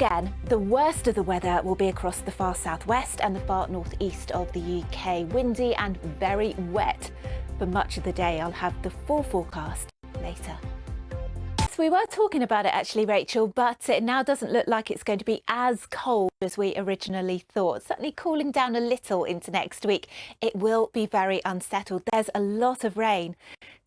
again, the worst of the weather will be across the far southwest and the far northeast of the UK. Windy and very wet for much of the day. I'll have the full forecast later. So we were talking about it actually, Rachel, but it now doesn't look like it's going to be as cold as we originally thought. Certainly cooling down a little into next week. It will be very unsettled. There's a lot of rain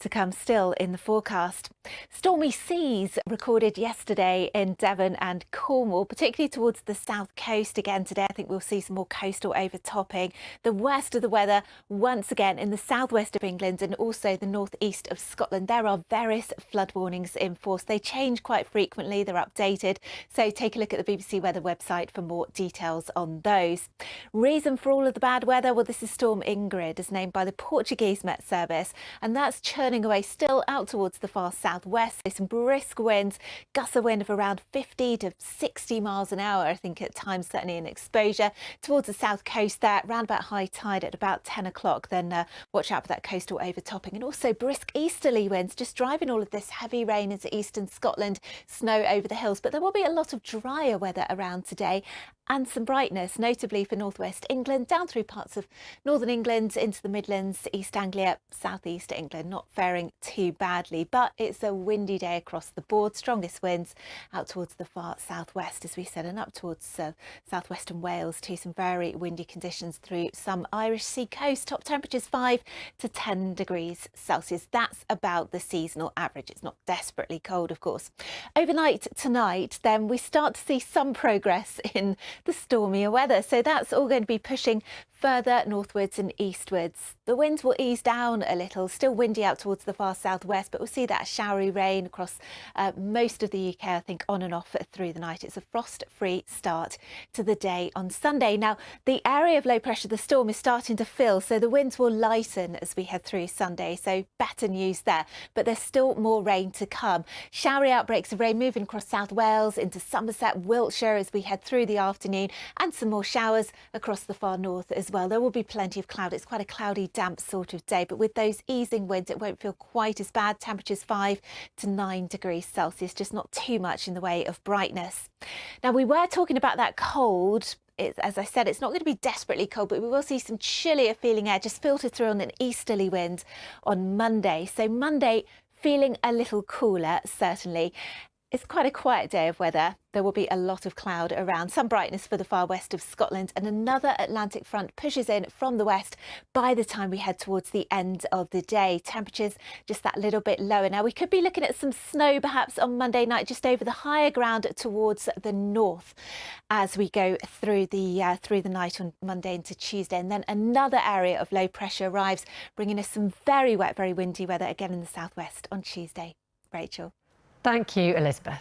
to come still in the forecast. Stormy seas recorded yesterday in Devon and Cornwall, particularly towards the south coast again today. I think we'll see some more coastal overtopping. The worst of the weather once again in the southwest of England and also the northeast of Scotland. There are various flood warnings in force. They change quite frequently. They're updated. So take a look at the BBC Weather website for more details on those. Reason for all of the bad weather? Well, this is Storm Ingrid, as named by the Portuguese Met Service, and that's churning away still out towards the far southwest. There's some brisk winds, gusts of wind of around 50 to 60 miles an hour, I think at times, certainly in exposure. Towards the south coast there, round about high tide at about 10 o'clock. Then watch out for that coastal overtopping, and also brisk easterly winds just driving all of this heavy rain into eastern Scotland, snow over the hills. But there will be a lot of drier weather around today and some brightness, notably for northwest England, down through parts of northern England into the Midlands, East Anglia, southeast England, not faring too badly. But it's a windy day across the board. Strongest winds out towards the far southwest, as we said, and up towards southwestern Wales too. Some very windy conditions through some Irish sea coast. Top temperatures 5 to 10 degrees Celsius. That's about the seasonal average. It's not desperately cold, of course. Overnight tonight, then we start to see some progress in the stormier weather. So that's all going to be pushing further northwards and eastwards. The winds will ease down a little, still windy out towards the far southwest, but we'll see that showery rain across most of the UK, I think, on and off through the night. It's a frost-free start to the day on Sunday. Now, the area of low pressure, the storm, is starting to fill, so the winds will lighten as we head through Sunday, so better news there. But there's still more rain to come. Showery outbreaks of rain moving across South Wales into Somerset, Wiltshire as we head through the afternoon, and some more showers across the far north as well. There will be plenty of cloud. It's quite a cloudy, damp sort of day, but with those easing winds, it won't feel quite as bad. Temperatures 5 to 9 degrees Celsius, just not too much in the way of brightness. Now, we were talking about that cold. As I said, it's not going to be desperately cold, but we will see some chillier feeling air just filter through on an easterly wind on Monday. So Monday feeling a little cooler, certainly. It's quite a quiet day of weather. There will be a lot of cloud around, some brightness for the far west of Scotland, and another Atlantic front pushes in from the west by the time we head towards the end of the day. Temperatures just that little bit lower. Now, we could be looking at some snow perhaps on Monday night, just over the higher ground towards the north as we go through the night on Monday into Tuesday. And then another area of low pressure arrives, bringing us some very wet, very windy weather again in the southwest on Tuesday. Rachel. Thank you, Elizabeth.